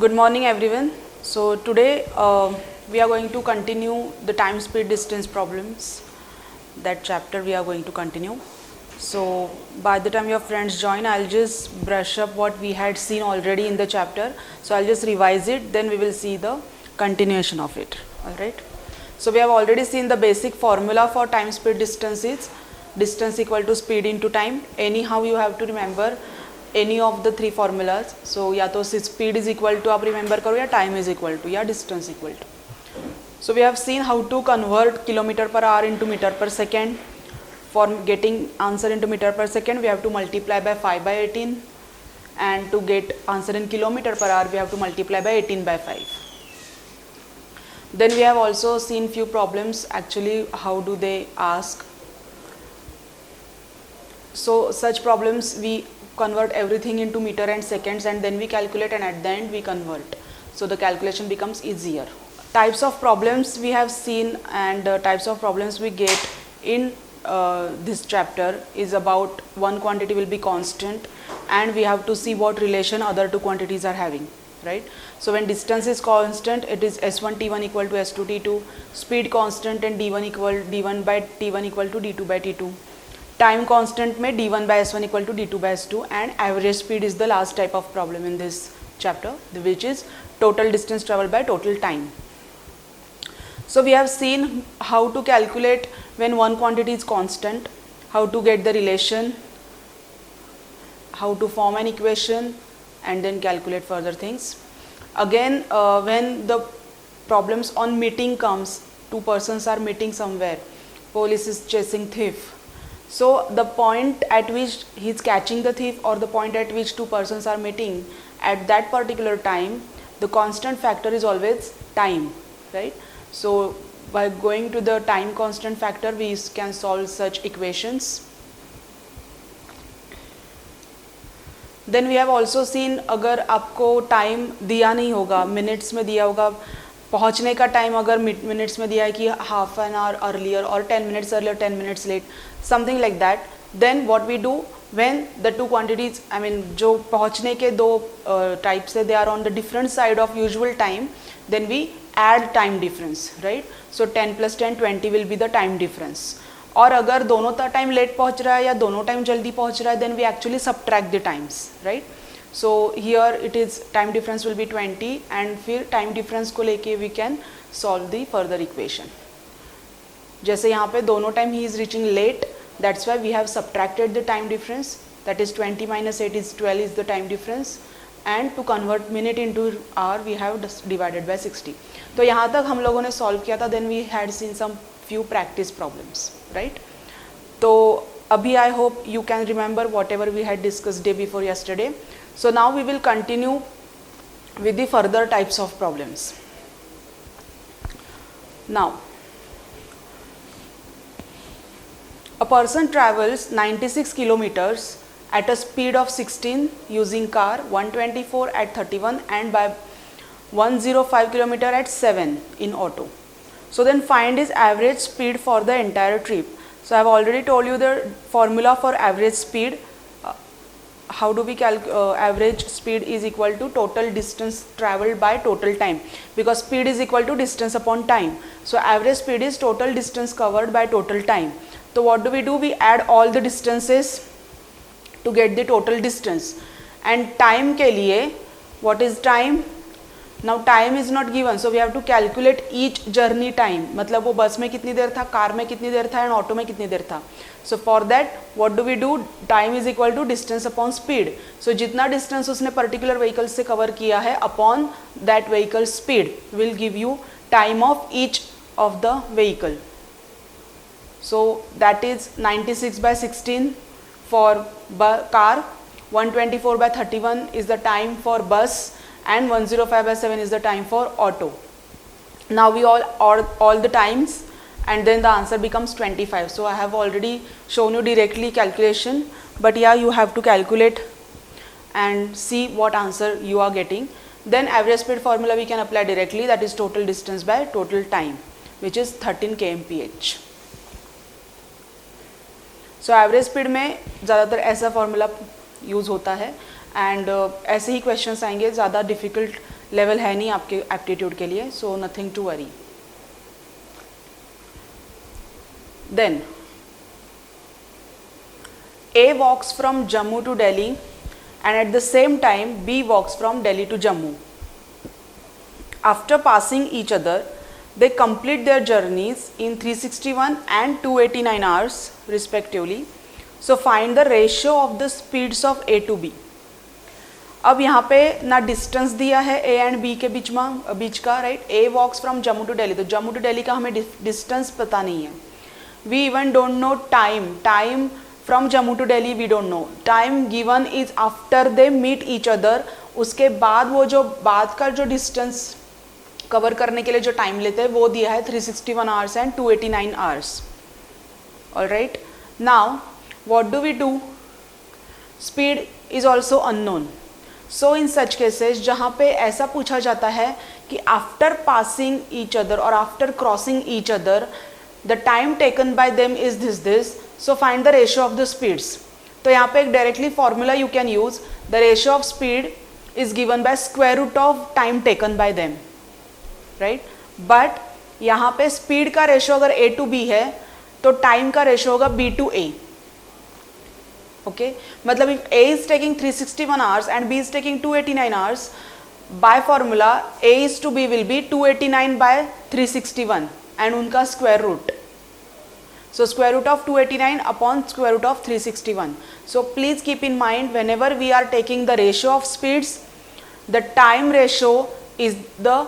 Good morning everyone. So today we are going to continue the time speed distance problems. That chapter we are going to continue. So by the time your friends join, I'll just brush up what we had seen already in the chapter. So I'll just revise it, then we will see the continuation of it. Alright. So we have already seen the basic formula for time speed distance is distance equal to speed into time. Anyhow you have to remember any of the three formulas. So या तो speed is equal to आप remember करो या time is equal to या distance equal to. So we have seen how to convert kilometer per hour into meter per second. For getting answer into meter per second we have to multiply by 5 by 18, and to get answer in kilometer per hour we have to multiply by 18 by 5. Then we have also seen few problems. Actually how do they ask? So such problems we convert everything into meter and seconds, and then we calculate, and at the end we convert. So the calculation becomes easier. Types of problems we have seen, and types of problems we get in this chapter is about one quantity will be constant, and we have to see what relation other two quantities are having, right? So when distance is constant, it is s1 t1 equal to s2 t2, speed constant and d1 by t1 equal to d2 by t2. Time constant में d1 by s1 equal to d2 by s2, and average speed is the last type of problem in this chapter, which is total distance traveled by total time. So we have seen how to calculate when one quantity is constant, how to get the relation, how to form an equation, and then calculate further things. Again when the problems on meeting comes, two persons are meeting somewhere, police is chasing thief. So the point at which he is catching the thief, or the point at which two persons are meeting, at that particular time the constant factor is always time, right? So by going to the time constant factor we can solve such equations. Then we have also seen अगर आपको time दिया नहीं होगा, minutes में दिया होगा, पहुंचने का टाइम अगर मिनट्स में दिया है कि हाफ एन आवर अर्लियर और 10 minutes earlier 10 minutes late, something like that, then what we do when the two quantities जो पहुंचने के दो टाइप्स है, they are on the different side of usual time, then we add time difference, right? So 10 + 10 20 will be the time difference. और अगर दोनों time late पहुंच रहा है या दोनों टाइम जल्दी पहुंच रहा है, then we actually subtract the times, right? So here it is time difference will be 20, and फिर टाइम डिफरेंस को लेके we can solve the further equation. जैसे यहाँ पे दोनों टाइम ही is reaching late, that's why we have subtracted the time difference, that is 20 - 8 is 12 is the time difference, and to convert minute into hour we have divided bye 60. तो यहाँ तक हम लोगों ने सॉल्व किया था. Then we had seen some few practice problems, right? So abhi I hope you can remember whatever we had discussed day before yesterday. So now we will continue with the further types of problems. Now a person travels 96 kilometers at a speed of 16 using car, 124 at 31, and by 105 kilometer at 7 in auto. So then find his average speed for the entire trip. So I have already told you the formula for average speed. How do we calculate average speed is equal to total distance traveled by total time, because speed is equal to distance upon time. So average speed is total distance covered by total time. So what do? We add all the distances to get the total distance. And time के लिए, what is time? Now time is not given, so we have to calculate each journey time. मतलब वो बस में कितनी देर था, car में कितनी देर था, एंड ऑटो में कितनी देर था. So for that what do? Time is equal to distance upon speed. So जितना distance उसने particular vehicle से cover किया है upon that vehicle speed will give you time of each of the vehicle. So that is 96 by 16 for car, 124 by 31 is the time for bus, and 105 by 7 is the time for auto. Now we all the times, and then the answer becomes 25. So I have already shown you directly calculation, but yeah, you have to calculate and see what answer you are getting. Then average speed formula we can apply directly, that is total distance by total time, which is 13 kmph. So average speed में ज़्यादातर ऐसा formula use होता है, and ऐसे ही questions आएंगे, ज़्यादा difficult level है नहीं आपके एप्टीट्यूड के लिए, so nothing to worry. Then A walks from Jammu to Delhi and at the same time B walks from Delhi to Jammu. After passing each other, they complete their journeys in 361 and 289 hours respectively. So find the ratio of the speeds of A to B. अब यहाँ पे ना distance दिया है A and B के बीच का, right. A walks from Jammu to Delhi, तो जम्मू टू दिल्ली का हमें डिस्टेंस पता नहीं है. We even don't know time from Jammu to Delhi, we don't know. Time given is after they meet each other. उसके बाद वो जो बाद का जो डिस्टेंस कवर करने के लिए जो टाइम लेते हैं वो दिया है 361 hours and 289 hours. Alright, now what do we do? Speed is also unknown. So in such cases जहाँ पे ऐसा पूछा जाता है कि आफ्टर पासिंग ईच अदर और after crossing each other the time taken by them is this, so find the ratio of the speeds. तो यहाँ पे एक directly formula you can use. The ratio of speed is given by square root of time taken by them, right. But यहाँ पे speed का ratio अगर A to B है तो टाइम का रेशियो होगा B टू A. ओके, मतलब if A is taking 361 hours and B is taking 289 hours, by formula A is to B will be 289 by 361 and उनका square root. So square root of 289 upon square root of 361. So please keep in mind whenever we are taking the ratio of speeds, the time ratio is the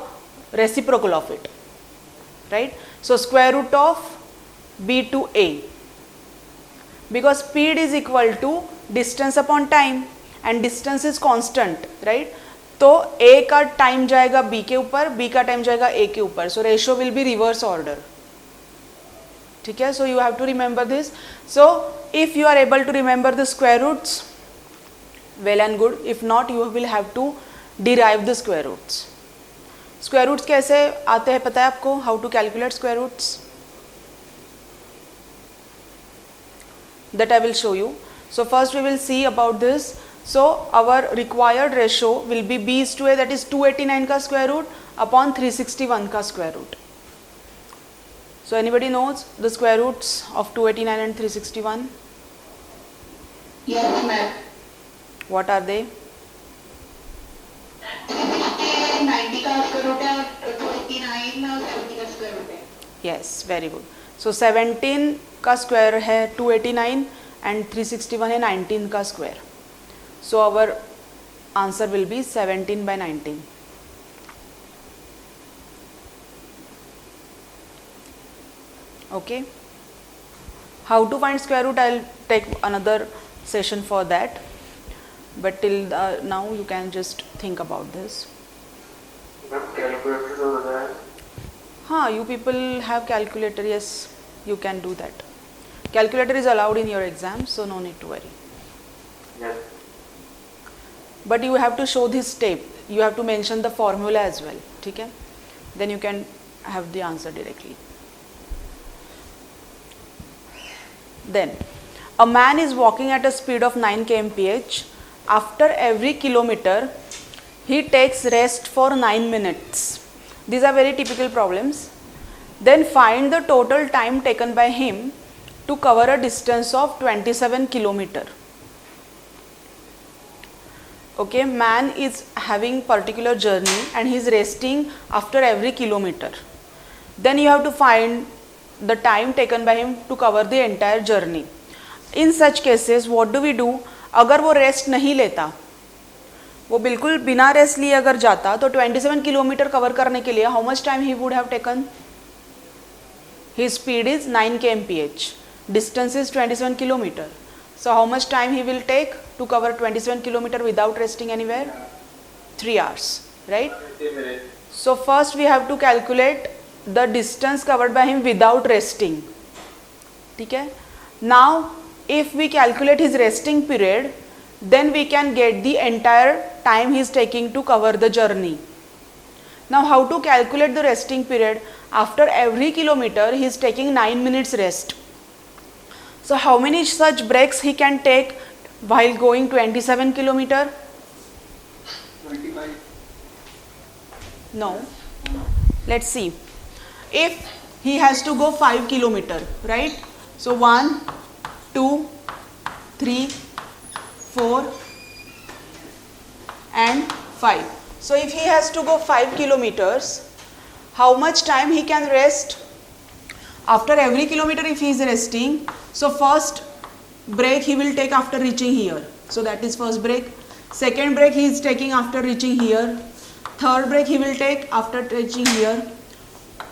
reciprocal of it, right. So square root of B to A, because speed is equal to distance upon time and distance is constant, right. तो A का time जाएगा B के ऊपर, B का time जाएगा A के ऊपर. So ratio will be reverse order. ठीक है, so you have to remember this. So if you are able to remember the square roots, well and good. If not, you will have to derive the square roots. Square roots कैसे आते हैं पता है आपको? How to calculate square roots, that I will show you. So first we will see about this. So our required ratio will be B is to A, that is 289 का square root upon 361 का square root. So anybody knows the square roots of 289 and 361? Yes, ma'am. What are they? 90 का square root है, 289 70 का square root है. Yes, very good. So 17 का square है 289 and 361 है 19 का square. So our answer will be 17 by 19. Okay, how to find square root? I'll take another session for that, but till now you can just think about this. हाँ, you people have calculator, yes, you can do that. Calculator is allowed in your exam, so no need to worry. Yes. But you have to show this step. You have to mention the formula as well. ठीक है? Then you can have the answer directly. Then, a man is walking at a speed of 9 kmph. After every kilometer, he takes rest for 9 minutes. These are very typical problems. Then find the total time taken by him to cover a distance of 27 kilometer. Okay, man is having particular journey and he is resting after every kilometer. Then you have to find the time taken by him to cover the entire journey. In such cases, what do we do? अगर वो rest नहीं लेता, वो बिल्कुल बिना rest लिए अगर जाता, तो 27 किलोमीटर कवर करने के लिए how much time he would have taken? His speed is 9 kmph. Distance is 27 kilometer. So how much time he will take to cover 27 kilometer without resting anywhere? 3 hours, right? So first we have to calculate the distance covered by him without resting. ठीक है? Now if we calculate his resting period, then we can get the entire time he is taking to cover the journey. Now how to calculate the resting period? After every kilometer he is taking 9 minutes rest. So how many such breaks he can take while going 27 kilometer? 25. No. Let's see. If he has to go 5 kilometer, right? So 1, 2, 3, 4 and 5. So if he has to go 5 kilometers, how much time he can rest? After every kilometer if he is resting, so first break he will take after reaching here. So that is first break. Second break he is taking after reaching here. Third break he will take after reaching here.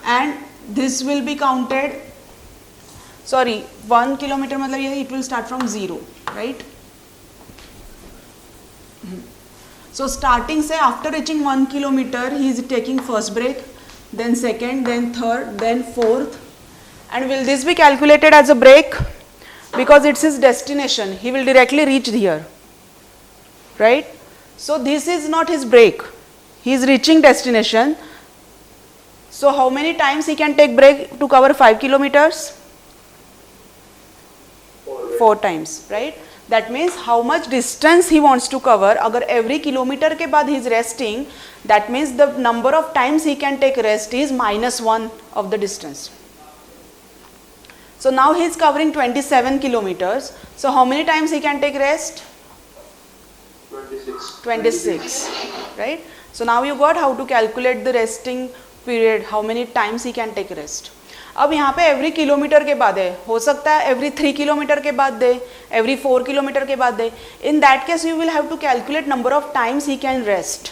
And this will be counted, sorry, 1 kilometer मतलब ये it will start from 0, right? So starting say after reaching 1 kilometer he is taking first break, then second, then third, then fourth. And will this be calculated as a break? Because it's his destination, he will directly reach here, right? So this is not his break, he is reaching destination. So how many times he can take break to cover 5 kilometers? 4 times, right? That means how much distance he wants to cover. अगर every kilometer के बाद he is resting, that means the number of times he can take rest is -1 of the distance. So now he is covering 27 kilometers. So how many times he can take rest? 26, right? So now you got how to calculate the resting period, how many times he can take rest. अब यहाँ पे every kilometre के बाद है, हो सकता है every 3 kilometre के बाद दे, एवरी 4 किलोमीटर के बाद दे. In that case you will have to calculate number of times he can rest.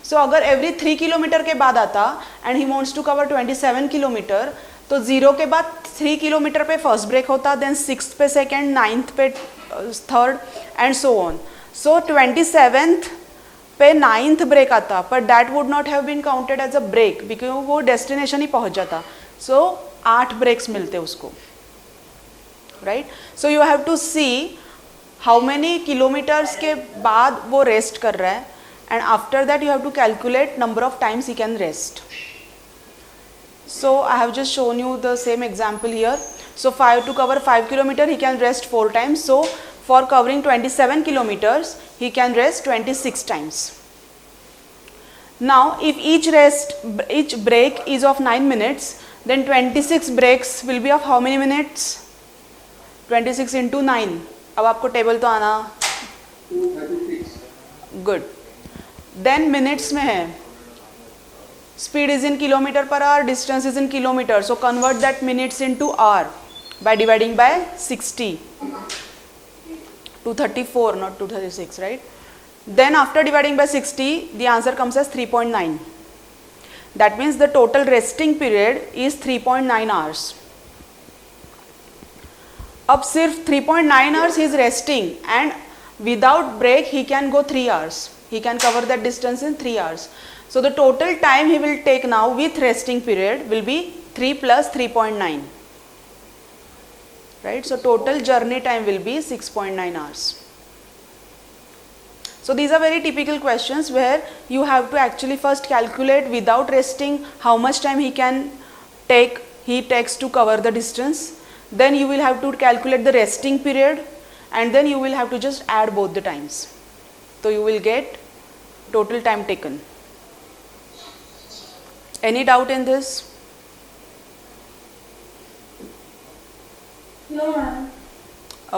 So अगर एवरी 3 किलोमीटर के बाद आता and he wants to cover 27 kilometre, तो 0 के बाद 3 किलोमीटर पे फर्स्ट ब्रेक होता, देन 6th पे सेकेंड, 9th पे third and so on. So 27th पे 9th ब्रेक आता, पर that would not have been counted as a break because वो डेस्टिनेशन ही पहुंच जाता. सो 8 ब्रेक्स मिलते उसको, right? So you have to see how many kilometres के बाद वो रेस्ट कर रहा है and after that you have to calculate number of times he can rest. So I have just shown you the same example here. So to cover 5 kilometer he can rest 4 times. So for covering 27 kilometers he can rest 26 times. Now if each break is of 9 minutes, then 26 breaks will be of how many minutes? 26 into 9. अब आपको table तो आना. 236. Good. Then minutes में है. Speed is in kilometer per hour, distance is in kilometer. So convert that minutes into hour by dividing by 60. 234, not 236, right? Then after dividing by 60, the answer comes as 3.9. That means the total resting period is 3.9 hours. अब सिर्फ 3.9 hours he is resting and without break he can go 3 hours. He can cover that distance in 3 hours. So the total time he will take now with resting period will be 3 plus 3.9. Right? So total journey time will be 6.9 hours. So these are very typical questions where you have to actually first calculate without resting how much time he takes to cover the distance. Then you will have to calculate the resting period and then you will have to just add both the times. So you will get total time taken. Any doubt in this? No, ma'am.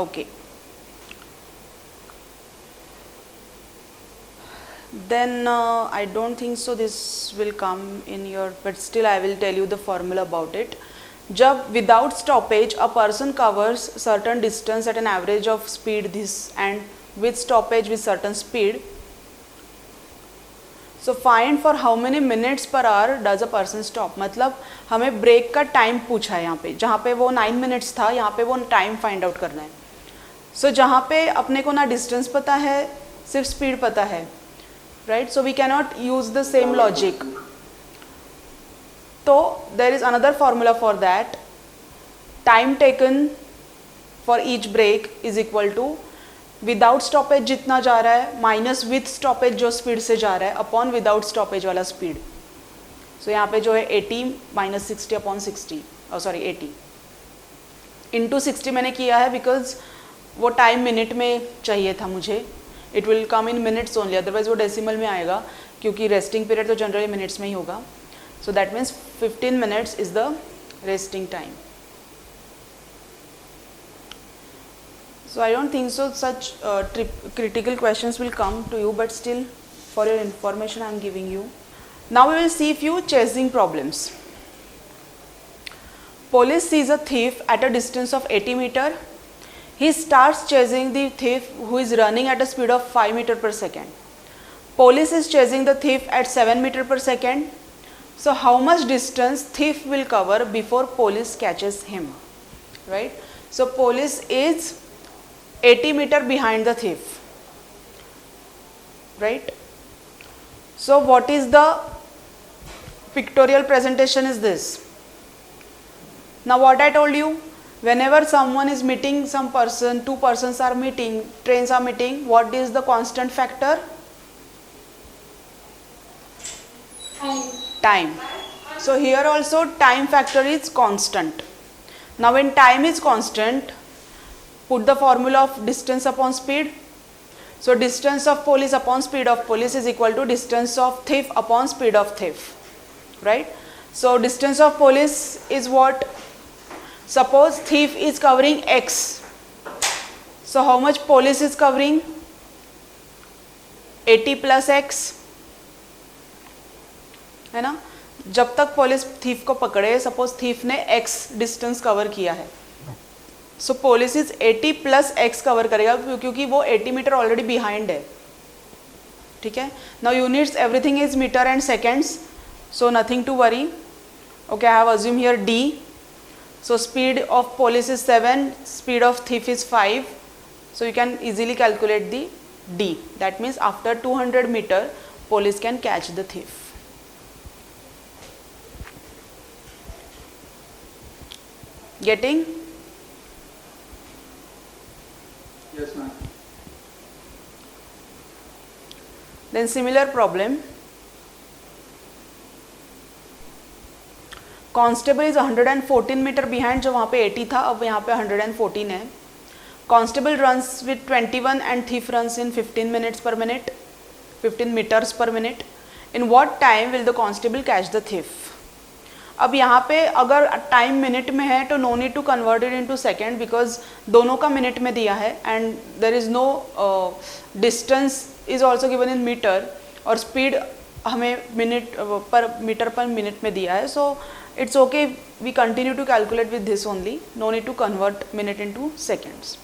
Okay. Then I don't think so this will come in your, but still I will tell you the formula about it. जब without stoppage a person covers certain distance at an average of speed this and with stoppage with certain speed. So find for how many minutes per hour does a person stop. मतलब हमें break का time पूछा है यहाँ पे, जहाँ पे वो 9 minutes था यहाँ पे वो टाइम फाइंड आउट करना है. सो जहाँ पे अपने को ना डिस्टेंस पता है सिर्फ स्पीड पता है, right? So we cannot use the same logic. तो there is another formula for that. Time taken for each break is equal to without stoppage जितना जा रहा है माइनस विथ स्टॉपेज जो स्पीड से जा रहा है अपॉन विदाउट स्टॉपेज वाला स्पीड. सो यहाँ पे जो है 80 माइनस 60 अपॉन 60, सॉरी 80 इंटू 60 मैंने किया है बिकॉज वो टाइम मिनट में चाहिए था मुझे. It will come in minutes only, otherwise वो डेसिमल में आएगा. क्योंकि रेस्टिंग पीरियड तो जनरली मिनट्स में ही होगा. So that means 15 minutes is the resting time. So I don't think so such critical questions will come to you, but still for your information I am giving you. Now we will see few chasing problems. Police sees a thief at a distance of 80 meter. He starts chasing the thief who is running at a speed of 5 meter per second. Police is chasing the thief at 7 meter per second. So how much distance thief will cover before police catches him? Right? So police is 80 meter behind the thief, right? So what is the pictorial presentation is this. Now what I told you, whenever someone is meeting some person, two persons are meeting, trains are meeting, what is the constant factor? Time. So here also time factor is constant. Now when time is constant, put the formula of distance upon speed. So distance of police upon speed of police is equal to distance of thief upon speed of thief, right? So distance of police is what? Suppose thief is covering x. So how much police is covering? 80 plus x, है ना? जब तक police thief को पकड़े, suppose thief ने x distance cover किया है, so police is 80 plus x cover करेगा क्योंकि वो 80 मीटर ऑलरेडी बिहाइंड है. ठीक है. Now units everything is metre and seconds, so nothing to worry. Okay, I have assume here d. So speed of police is 7, speed of thief is 5, so you can easily calculate the d. That means after 200 meter police can catch the thief. Getting? Yes, ma'am. Then similar problem. Constable is 114 meter behind, जो वहाँ पे 80 था, अब यहाँ पे 114 है. Constable runs with 21 and thief runs in 15 minutes per minute, 15 meters per minute. In what time will the constable catch the thief? अब यहाँ पे अगर टाइम मिनट में है तो no need to convert it into second, because दोनों का minute में दिया है and there is no distance is also given in metre और स्पीड हमें मीटर पर मिनट में दिया है. So it's okay, we continue to calculate with this only, no need to convert minute into seconds.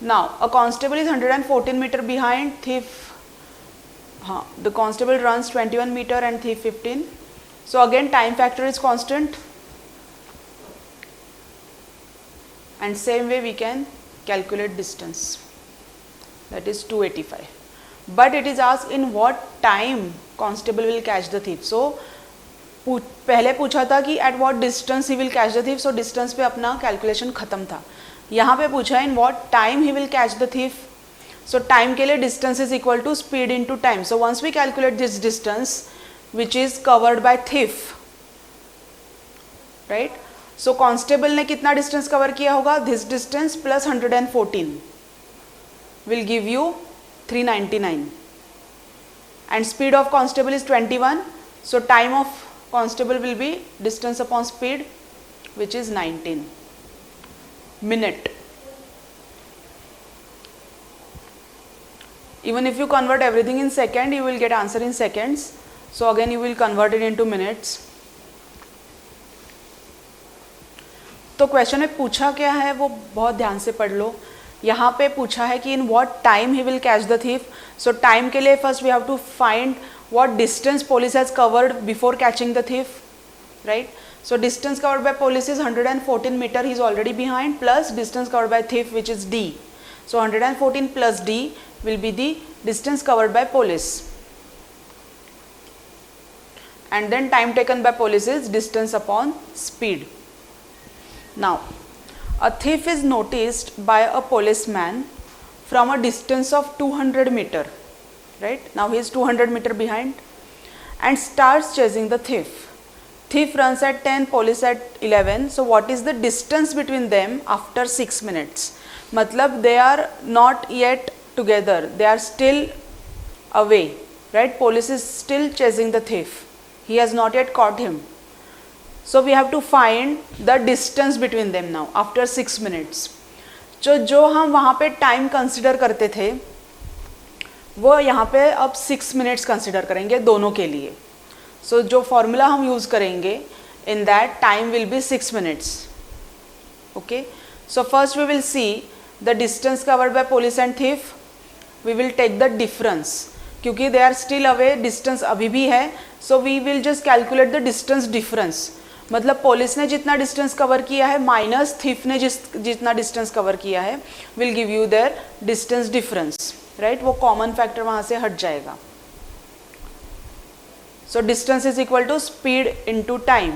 Now a constable is 114 metre behind thief. हाँ, the constable runs 21 metre and thief 15. So again time factor is constant and same way we can calculate distance, that is 285. But it is asked in what time constable will catch the thief. So पहले पूछा था कि at what distance he will catch the thief, so distance पे अपना calculation ख़त्म था. यहाँ पे पूछा है in what time he will catch the thief. So time के लिए distance is equal to speed into time. So once we calculate this distance which is covered by thief, right? So constable ने कितना distance cover किया होगा? This distance plus 114 will give you 399 and speed of constable is 21. So time of constable will be distance upon speed, which is 19 minute. Even if you convert everything in second, you will get answer in seconds. So again you will convert it into minutes. तो question में पूछा क्या है वो बहुत ध्यान से पढ़ लो. यहाँ पे पूछा है कि in what time he will catch the thief. So time के लिए first we have to find what distance police has covered before catching the thief, right? So distance covered by police is 114 metre, he is already behind, plus distance covered by thief which is d. So 114 plus d will be the distance covered by police, and then time taken by police is distance upon speed. Now a thief is noticed by a policeman from a distance of 200 meter, right? Now he is 200 meter behind and starts chasing the thief. Thief runs at 10, police at 11. So what is the distance between them after 6 minutes? मतलब they are not yet together, they are still away. right? Police is still chasing the thief. He has not yet caught him. So we have to find the distance between them now after 6 minutes. जो हम वहाँ पे time consider करते थे वो यहाँ पे अब 6 मिनट्स कंसिडर करेंगे दोनों के लिए. सो जो फॉर्मूला हम यूज़ करेंगे in that time will be 6 minutes. Okay, so first we will see the distance covered by police and thief. We will take the difference क्योंकि they are still away, distance अभी भी है. So we will just calculate the distance difference. मतलब police ने जितना distance cover किया है minus thief ने जितना डिस्टेंस कवर किया है will give you their distance difference, right? वो कॉमन फैक्टर वहाँ से हट जाएगा. So distance is equal to speed into time.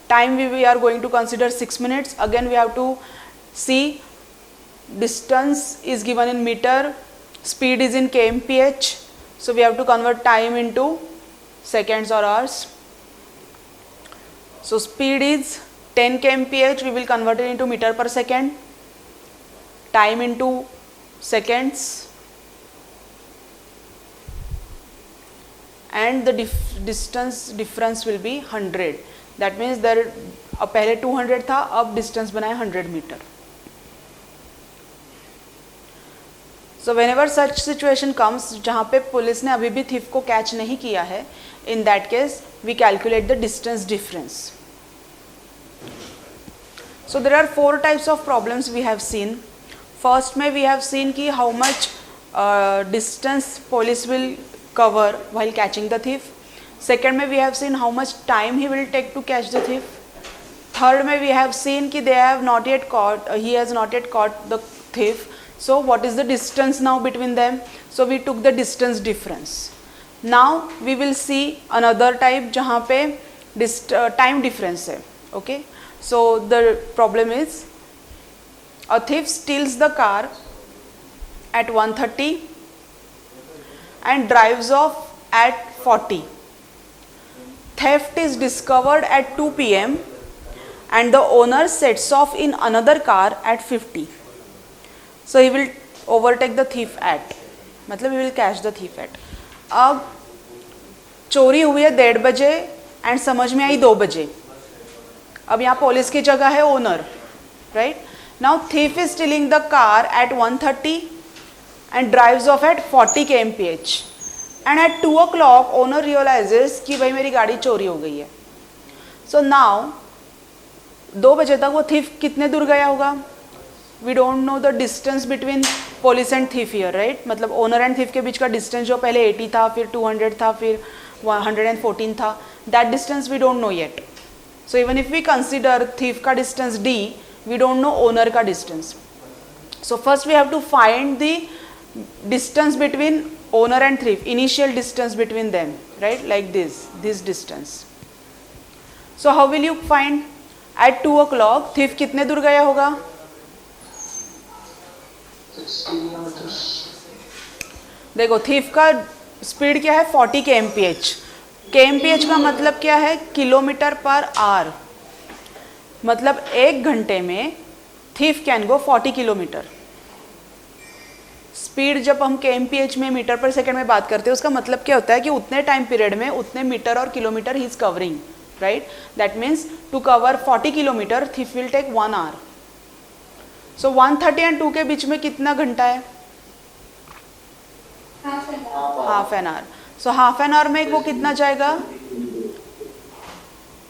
Time we are going to consider 6 minutes. Again we have to see distance is given in meter, speed is in kmph, so we have to convert time into seconds or hours. So speed is 10 kmph, we will convert it into meter per second, time into seconds, and the distance difference will be 100. That means there पहले 200 था, अब distance बना है 100 metre. So whenever such situation comes जहाँ पे police ने अभी भी thief को catch नहीं किया है, in that case we calculate the distance difference. So there are 4 types of problems we have seen. First में we have seen कि how much distance police will cover while catching the thief. Second में we have seen how much time he will take to catch the thief. Third में we have seen कि they have not yet caught, he has not yet caught the thief. So what is the distance now between them? So we took the distance difference. Now we will see another type जहाँ पे time difference है. Okay. So the problem is a thief steals the car at 1:30 and drives off at 40. Theft is discovered at 2 p.m. and the owner sets off in another car at 50. So he will overtake the thief at, मतलब he will catch the thief at. अब चोरी हुई है 1:30 बजे and समझ में आई 2 बजे. अब यहाँ पुलिस की जगह है owner, right? Now thief is stealing the car at 1:30 and drives off at 40 kmph. And at 2 o'clock owner realizes कि भाई मेरी गाड़ी चोरी हो गई है. So now 2 बजे तक वो thief कितने दूर गया होगा? We don't know the distance between police and thief here, right? मतलब owner and thief के बीच का distance जो पहले 80 था, फिर 200 था, फिर 114 था, that distance we don't know yet. So even if we consider thief का distance D, we don't know owner का distance. So first we have to find the distance between owner and thief, initial distance between them, right? Like this distance. So how will you find? At 2 o'clock thief कितने दूर गया होगा? 60 kilometers. देखो thief का speed क्या है? 40 kmph. kmph का मतलब क्या है? Kilometre per hour. मतलब 1 घंटे में thief can go 40 kilometre. Speed जब हम kmph में मीटर पर सेकंड में बात करते हैं उसका मतलब क्या होता है कि उतने टाइम पीरियड में उतने मीटर और किलोमीटर ही is covering, right? That means to cover 40 kilometer thief will take 1 hour. So 1:30 and 2 के बीच में कितना घंटा है? Half an hour. So half an hour में वो कितना जाएगा?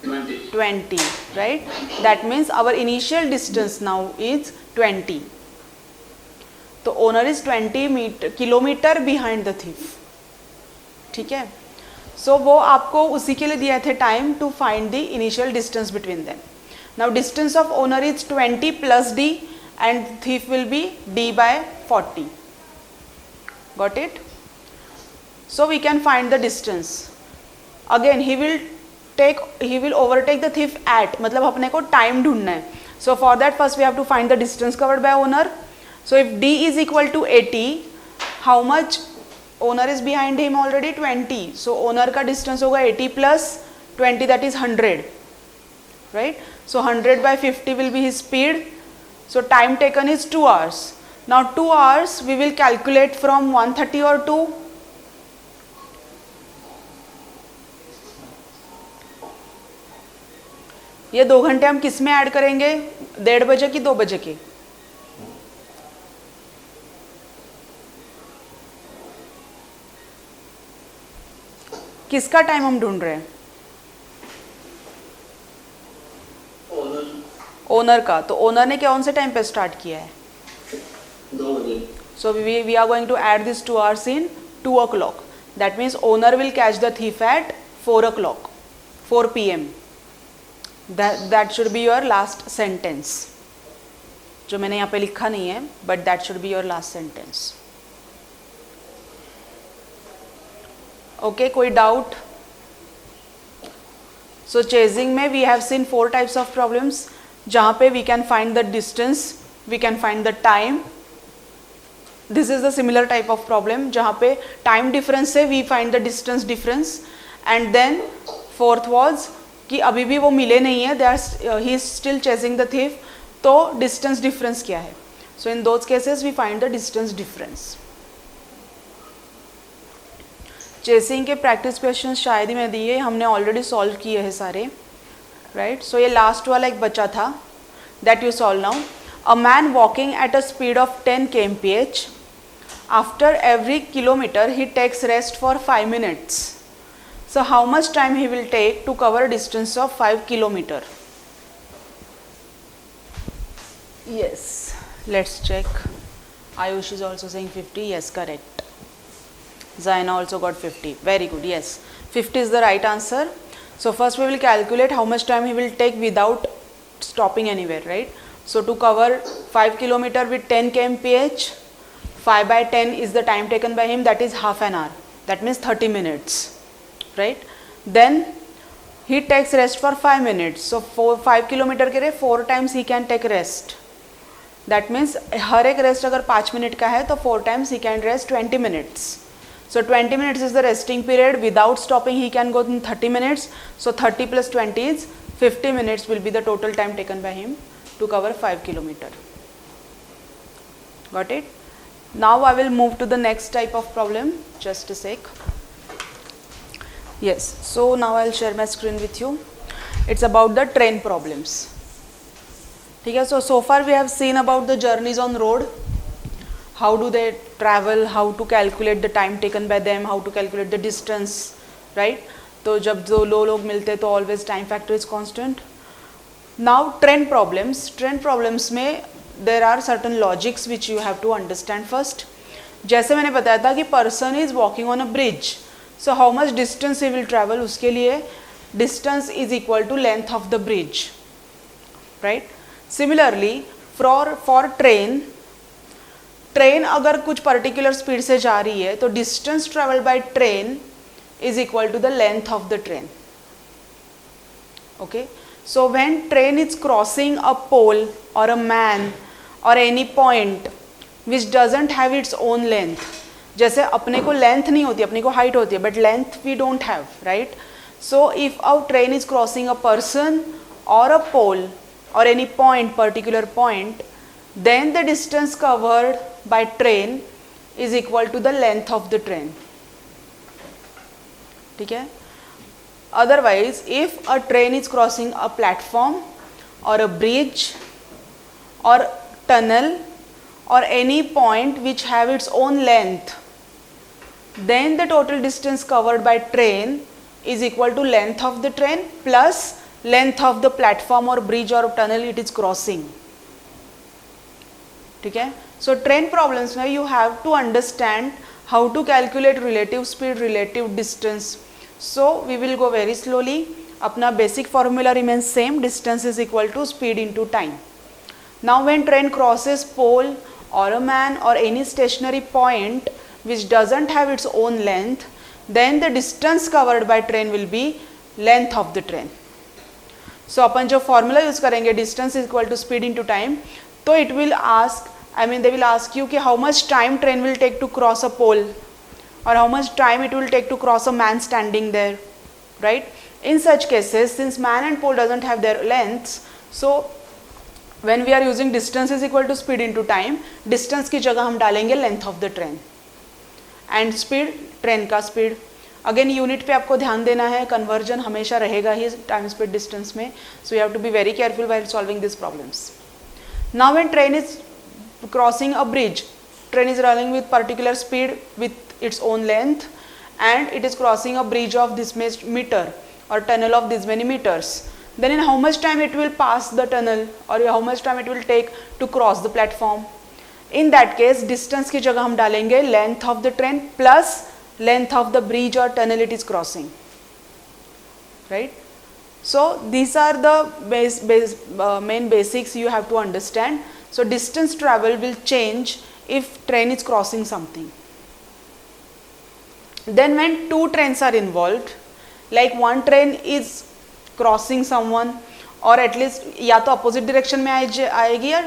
20, right? That means hour initial distance now is 20. तो owner is 20 kilometer behind the thief. ठीक है. सो वो आपको उसी के लिए दिया थे time to find the initial distance between them. Now distance of owner is 20 plus D and thief will be D by 40. Got it? So we can find the distance. Again he will overtake the thief at, मतलब अपने को time ढूंढना है. So for that first we have to find the distance covered by owner. So if D is equal to 80, how much owner is behind him already? 20. So owner का distance होगा 80 plus 20, that is 100, right? So 100 by 50 will be his speed. So time taken is 2 hours. Now 2 hours we will calculate from 1:30 or 2. ये 2 घंटे हम किस में add करेंगे, 1:30 बजे की 2 बजे की? किसका टाइम हम ढूंढ रहे हैं? ओनर का। तो ओनर ने कौन से टाइम पे स्टार्ट किया है? 2 बजे। So we are going to add these 2 hours in 2 o'clock. That means owner will catch the thief at 4 o'clock, 4 p.m. That should be your last sentence. जो मैंने यहाँ पे लिखा नहीं है, but that should be your last sentence. Okay, कोई doubt? So chasing में we have seen 4 types of problems. जहाँ पे we can find the distance, we can find the time. This is the similar type of problem जहाँ पे time difference से we find the distance difference. And then fourth was कि अभी भी वो मिले नहीं है, he is still chasing the thief. तो distance difference क्या है? So in those cases we find the distance difference. Chasing के प्रैक्टिस क्वेश्चन शायद ही मैं दिए, हमने ऑलरेडी सॉल्व किए हैं सारे, राइट. सो ये लास्ट वाला एक बचा था, that you solve now. A man walking at a speed of 10 kmph. After every kilometer he takes rest for 5 minutes. So how much time he will take to cover distance of 5 kilometer? Yes, let's check. Ayush is also saying 50. Yes, correct. Zaina also got 50. Very good. Yes, 50 is the right answer. So first we will calculate how much time he will take without stopping anywhere, right? So to cover 5 kilometer with 10 kmph, 5 by 10 is the time taken by him. That is half an hour. That means 30 minutes, right? Then he takes rest for 5 minutes. So 5 kilometer के लिए 4 times he can take rest. That means हर एक rest अगर 5 minute का है तो 4 times he can rest 20 minutes. So 20 minutes is the resting period. Without stopping he can go in 30 minutes. So 30 plus 20 is 50 minutes will be the total time taken by him to cover 5 kilometer. Got it? Now I will move to the next type of problem. Just a sec. Yes, so now I will share my screen with you. It's about the train problems. ठीक है, so far we have seen about the journeys on road. How do they travel, how to calculate the time taken by them, how to calculate the distance, right? तो जब दो लोग मिलते तो always time factor is constant. Now train problems में there are certain logics which you have to understand first. जैसे मैंने बताया था कि person is walking on a bridge, so how much distance he will travel, उसके लिए distance is equal to length of the bridge, right? Similarly for train अगर कुछ particular speed से जा रही है तो distance travel by train is equal to the length of the train. Okay, so when train is crossing a pole और a man और any point which doesn't have its own length, जैसे अपने को लेंथ नहीं होती, अपने को height होती है but length we don't have, right? So if a train is crossing a person और a pole or any point, particular point, then the distance covered by train is equal to the length of the train. ठीक है? Otherwise, if a train is crossing a platform or a bridge or tunnel or any point which have its own length, then the total distance covered by train is equal to length of the train plus length of the platform or bridge or tunnel it is crossing. ठीक है? So train problems में you have to understand how to calculate relative speed, relative distance. So we will go very slowly. अपना basic formula remains same. Distance is equal to speed into time. Now when train crosses pole or a man or any stationary point which doesn't have its own length, then the distance covered by train will be length of the train. So अपन जो formula use करेंगे distance is equal to speed into time, तो it will ask, they will ask you कि how much time train will take to cross a pole और how much time it will take to cross a man standing there, right? In such cases since man and pole doesn't have their lengths, so when we are using distance is equal to speed into time, distance की जगह हम डालेंगे length of the train and speed train का speed. Again unit पे आपको ध्यान देना है, कन्वर्जन हमेशा रहेगा ही टाइम स्पीड डिस्टेंस में, so you have to be very careful while solving this problems. Now when train is crossing a bridge, train is running with particular speed with its own length and it is crossing a bridge of this much meter or tunnel of this many meters, then in how much time it will pass the tunnel or how much time it will take to cross the platform. In that case distance की जगह हम डालेंगे length of the train plus length of the bridge or tunnel it is crossing, right? So these are the main basics you have to understand. So distance travel will change if train is crossing something. Then when two trains are involved, like one train is crossing someone or at least या तो opposite direction में आएगी या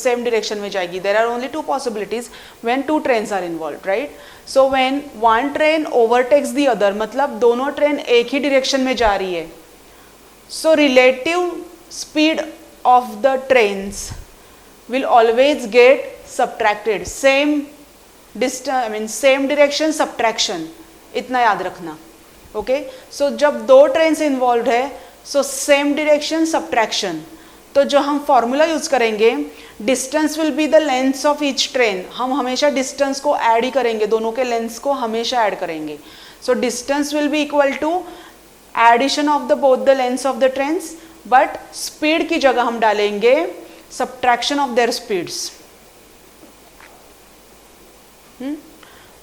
same direction में जाएगी. There are only two possibilities when two trains are involved, right? So when one train overtakes the other, मतलब दोनों train एक ही direction में जा रही है, so relative speed of the trains will always get subtracted. Same distance, I mean same direction subtraction, इतना याद रखना. ओके, सो जब दो ट्रेन से इन्वॉल्व है, सो सेम डायरेक्शन सब्ट्रैक्शन. तो जो हम फॉर्मूला यूज करेंगे, distance will be the length of each train. हम हमेशा डिस्टेंस को ऐड ही करेंगे, दोनों के लेंथ्स को हमेशा ऐड करेंगे. So distance will be equal to addition of the both the lengths of the trains, but speed की जगह हम डालेंगे subtraction of their speeds.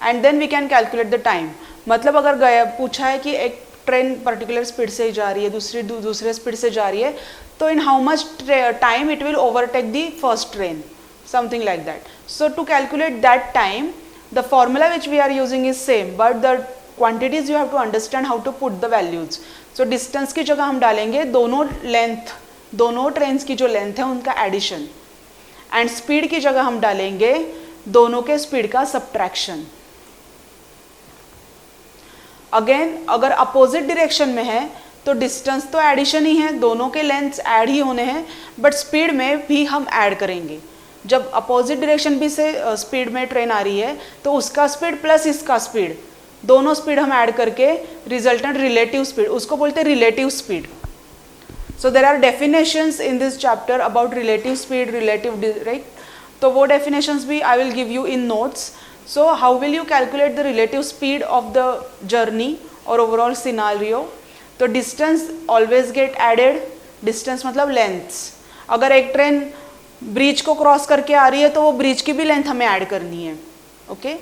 And then we can calculate the time. मतलब अगर गया पूछा है कि एक ट्रेन पर्टिकुलर स्पीड से जा रही है, दूसरे स्पीड से जा रही है, तो in how much time it will overtake the first train, something like that. So to calculate that time the formula which we are using is same, but the quantities you have to understand how to put the values. So distance की जगह हम डालेंगे दोनों length, दोनों train की जो length है उनका एडिशन, एंड स्पीड की जगह हम डालेंगे दोनों के स्पीड का सब्ट्रैक्शन. अगेन अगर अपोजिट डायरेक्शन में है तो डिस्टेंस तो एडिशन ही है, दोनों के लेंथ्स ऐड ही होने हैं, बट स्पीड में भी हम ऐड करेंगे. जब अपोजिट डायरेक्शन भी से स्पीड में ट्रेन आ रही है तो उसका स्पीड प्लस इसका स्पीड, दोनों स्पीड हम ऐड करके रिजल्टेंट रिलेटिव स्पीड, उसको बोलते हैं relative speed. So there are definitions in this chapter about relative speed, relative, right? तो वो डेफिनेशंस भी I will give you in notes. So how will you calculate the relative speed of the journey or overall scenario? तो distance always get added. Distance मतलब lengths. अगर एक train bridge को cross करके आ रही है तो वो ब्रिज की भी लेंथ हमें ऐड करनी है. Okay,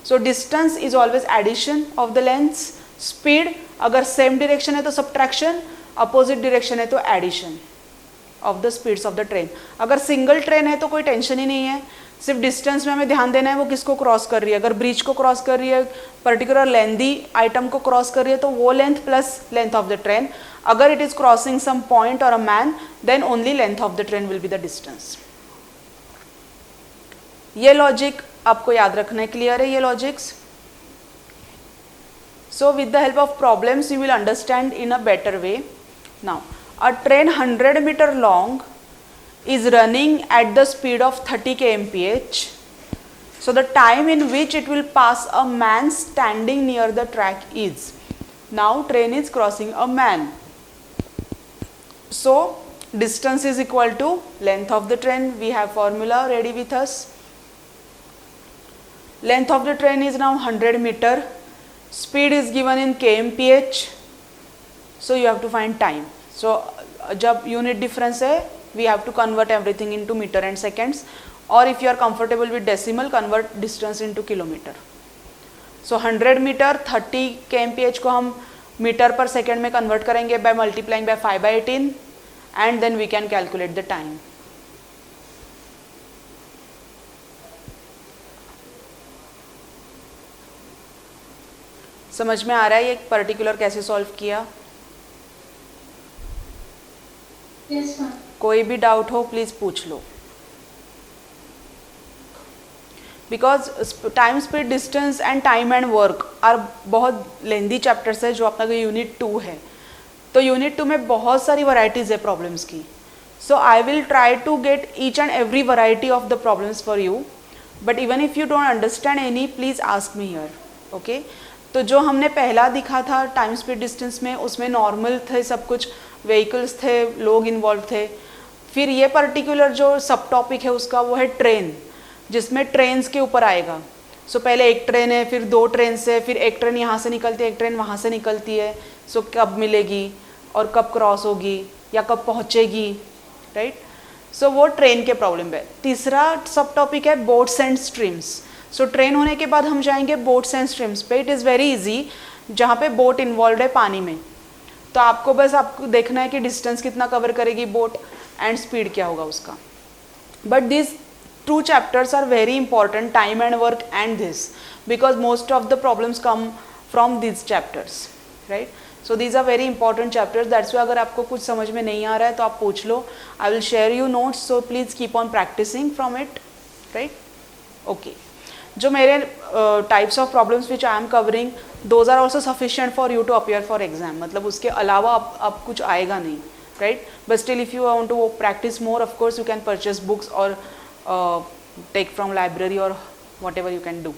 so distance is always addition of the lengths. Speed अगर सेम डायरेक्शन है तो सब्ट्रैक्शन, अपोजिट डायरेक्शन है तो addition of the speeds of the train. अगर सिंगल ट्रेन है तो कोई टेंशन ही नहीं है, सिर्फ डिस्टेंस में हमें ध्यान देना है वो किसको क्रॉस कर रही है. अगर ब्रिज को क्रॉस कर रही है, पर्टिकुलर लेंथी आइटम को क्रॉस कर रही है, तो वो length plus length of the train. अगर it is crossing some point और a man, then only length of the train will be the distance. ये लॉजिक आपको याद रखना है. क्लियर है ये logics? So with the help of problems you will understand in a better way. Now a train 100 metre long is running at the speed of 30 kmph. So the time in which it will pass a man standing near the track is, now train is crossing a man. So distance is equal to length of the train. We have formula ready with us. Length of the train is now 100 meter. Speed is given in kmph. So you have to find time. So जब unit difference है, we have to convert everything into meter and seconds, or if you are comfortable with decimal, convert distance into kilometer. So 100 meter 30 kmph को हम metre पर second में convert करेंगे by multiplying by 5/18 and then we can calculate the time. समझ में आ रहा है ये पर्टिकुलर कैसे सॉल्व किया? Yes, ma'am. कोई भी डाउट हो प्लीज़ पूछ लो. Because time speed distance and time and work are बहुत लेंदी चैप्टर्स है जो अपना यूनिट 2 है. तो यूनिट 2 में बहुत सारी वैरायटीज़ है प्रॉब्लम्स की. So I will try to get each and every variety of the problems for you, but even if you don't understand any please ask me here. Okay, तो जो हमने पहला दिखा था टाइम स्पीड डिस्टेंस में, उसमें normal थे सब कुछ, व्हीकल्स थे, लोग इन्वॉल्व थे. फिर ये पर्टिकुलर जो सब टॉपिक है उसका वो है ट्रेन, जिसमें ट्रेन्स के ऊपर आएगा. सो पहले एक ट्रेन है, फिर 2 ट्रेन से, फिर एक ट्रेन यहाँ से निकलती है, एक ट्रेन वहाँ से निकलती है. सो कब मिलेगी और कब क्रॉस होगी या कब पहुँचेगी, राइट. सो वो ट्रेन के प्रॉब्लम है. तीसरा सब टॉपिक है boats and streams. So train होने के बाद हम जाएंगे बोट्स एंड स्ट्रीम्स पे. इट इज़ वेरी इजी, जहाँ पे बोट इन्वॉल्व है पानी में. तो आपको बस आपको देखना है कि डिस्टेंस कितना कवर करेगी बोट एंड स्पीड क्या होगा उसका. But this 2 chapters are very important, time and work and this, because most of the problems come from these chapters, right. So these are very important chapters. That's why अगर आपको कुछ समझ में नहीं आ रहा है तो आप पूछ लो. I will share you notes, so please keep on practicing from it, right. Okay. जो मेरे types of problems which I am covering, those are also sufficient for you to appear for exam. मतलब उसके अलावा अब कुछ आएगा नहीं, right. But still if you want to practice more, of course you can purchase books or take from library or whatever you can do.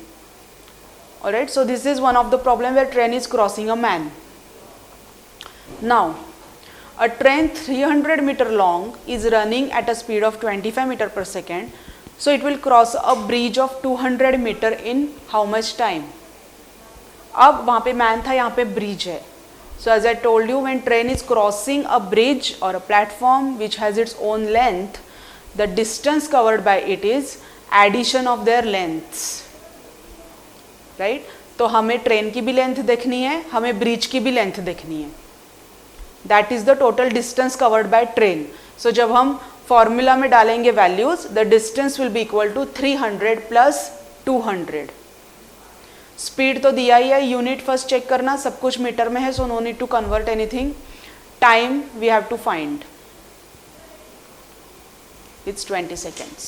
Alright, so this is one of the problem where train is crossing a man. Now, a train 300 meter long is running at a speed of 25 meter per second. So it will cross a bridge of 200 meter in how much time? अब वहाँ पे man था, यहाँ पे bridge है. So as I told you, when train is crossing a bridge or a platform which has its own length, the distance covered by it is addition of their lengths, right. तो हमें train की भी length देखनी है, हमें bridge की भी length देखनी है. That is the total distance covered by train. So जब हम फॉर्मूला में डालेंगे values, the distance will be equal to 300 plus 200. Speed तो दिया ही है, यूनिट फर्स्ट चेक करना, सब कुछ मीटर में है, so no need to convert anything. Time we have to find, it's 20 seconds.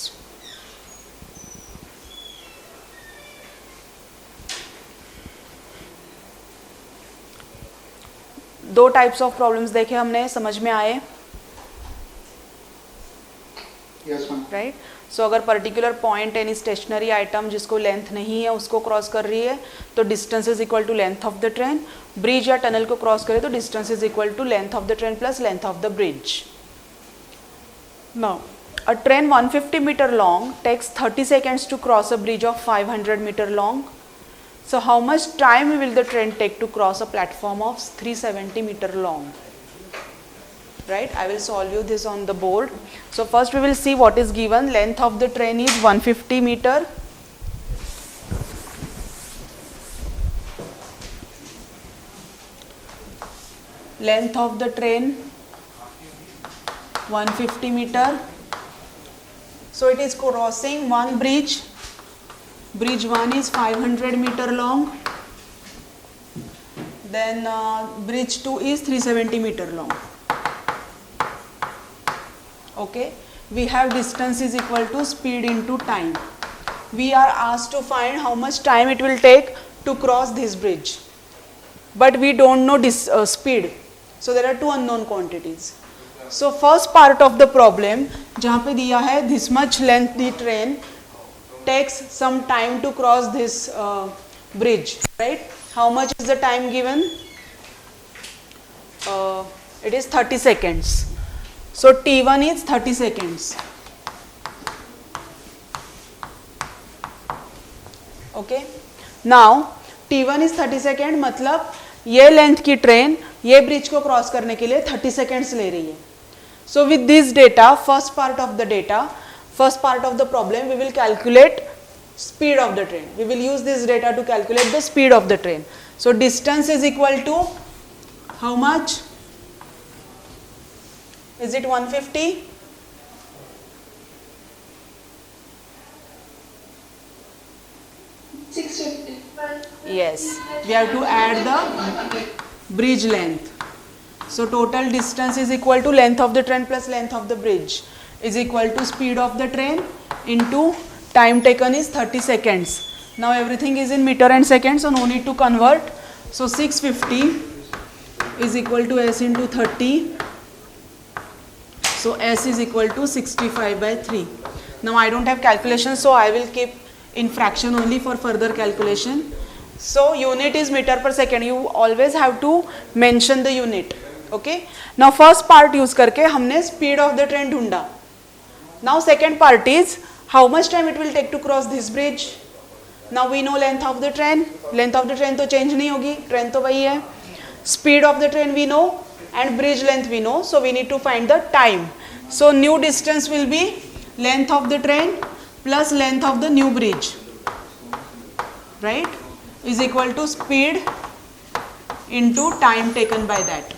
दो टाइप्स ऑफ प्रॉब्लम्स देखे हमने, समझ में आए, राइट. सो अगर particular point any stationary item जिसको लेंथ नहीं है उसको क्रॉस कर रही है तो distance is equal to length of the train. Bridge या टनल को क्रॉस करे तो distance is equal to length of the train plus length of the bridge. Now a train 150 meter long takes 30 seconds to cross a bridge of 500 meter long. So how much time will the train take to cross a platform of 370 meter long? Right, I will solve you this on the board. So first we will see what is given. Length of the train is 150 meter. Length of the train 150 meter. So it is crossing one bridge. Bridge 1 is 500 meter long. Then bridge 2 is 370 meter long. Okay. We have distance is equal to speed into time. We are asked to find how much time it will take to cross this bridge. But we don't know this speed. So there are 2 unknown quantities. So first part of the problem, जहाँ पे दिया है this much length the train takes some time to cross this bridge, right? How much is the time given? It is 30 seconds. So T1 is 30 seconds. Okay. Now T1 is 30 seconds, मतलब ये length की train ये bridge को cross करने के लिए 30 seconds ले रही है. So with this data, first part of the problem, we will calculate speed of the train. We will use this data to calculate the speed of the train. So distance is equal to how much? Is it 150? Yes. We have to add the bridge length. So total distance is equal to length of the train plus length of the bridge is equal to speed of the train into time taken is 30 seconds. Now everything is in meter and seconds, so no need to convert. So 650 is equal to S into 30. So S is equal to 65 by 3. Now I don't have calculation, so I will keep in fraction only for further calculation. So unit is meter per second. You always have to mention the unit. Okay. Now first part use करके हमने speed of the train ढूंढा. Now second part is how much time it will take to cross this bridge. Now we know length of the train. Length of the train तो change नहीं होगी. Train तो वही है. Speed of the train we know and bridge length we know. So we need to find the time. So new distance will be length of the train plus length of the new bridge. Right? Is equal to speed into time taken by that.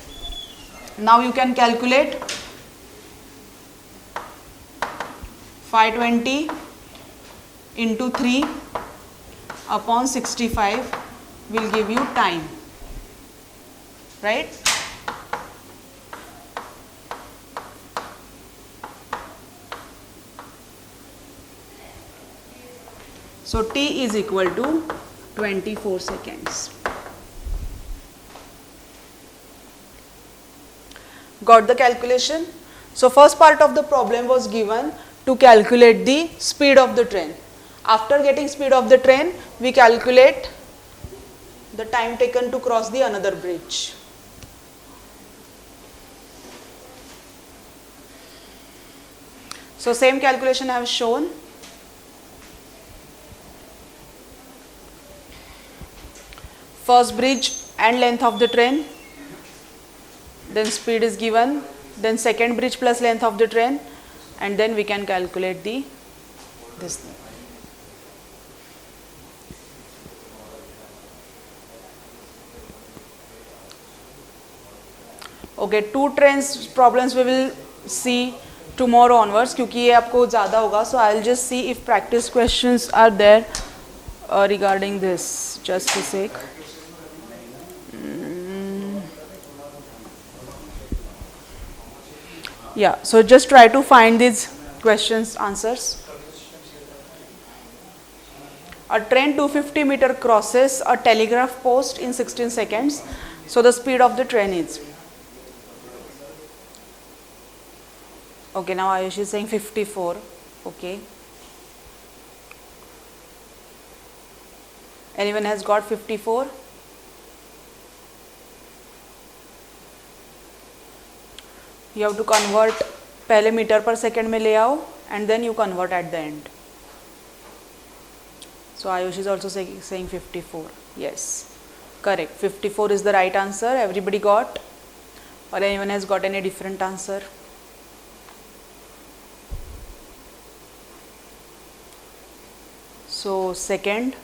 Now you can calculate 520 into 3 upon 65 will give you time. Right? So T is equal to 24 seconds. Got the calculation? So first part of the problem was given to calculate the speed of the train. After getting speed of the train, we calculate the time taken to cross the another bridge. So same calculation I have shown. First bridge and length of the train, then speed is given, then second bridge plus length of the train, and then we can calculate this thing. Okay, 2 trains problems we will see tomorrow onwards क्योंकि ये आपको ज़्यादा होगा. So I'll just see if practice questions are there regarding this. Just a sec. Yeah, so just try to find these questions answers. A train 250 meter crosses a telegraph post in 16 seconds. So the speed of the train is. Okay, now Ayush is saying 54. Okay. Anyone has got 54? You have to convert पहले metre पर second में ले आओ and then you convert at the end. So Ayush is also saying 54. Yes, correct. 54 is the right answer. Everybody got? Or anyone has got any different answer? So second,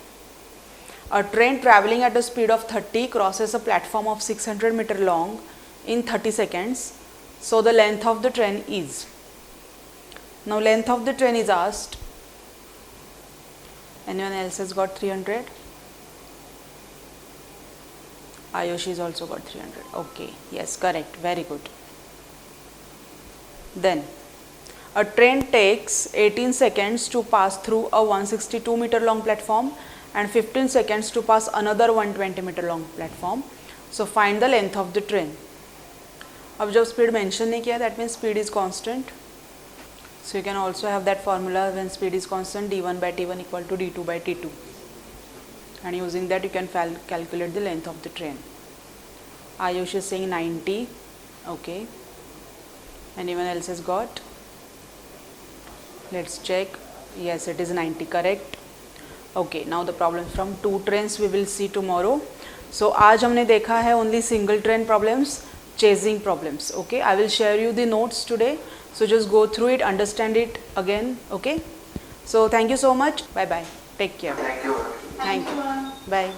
a train traveling at a speed of 30 crosses a platform of 600 meter long in 30 seconds. So the length of the train is. Now length of the train is asked. Anyone else has got 300? Ayush has also got 300. Okay, yes, correct, very good. Then a train takes 18 seconds to pass through a 162 meter long platform and 15 seconds to pass another 120 meter long platform. So find the length of the train. अब जब speed mention नहीं किया that means speed is constant. So you can also have that formula when speed is constant d1 by t1 equal to d2 by t2, and using that you can calculate the length of the train. Ayush is saying 90. Okay, anyone else has got? Let's check. Yes, it is 90, correct. Okay, now the problem from 2 trains we will see tomorrow. So आज हमने देखा है only single train problems, chasing problems. Okay, I will share you the notes today, so just go through it, understand it again. Okay, so thank you so much. Bye bye, take care. Thank you. Thank you. Bye.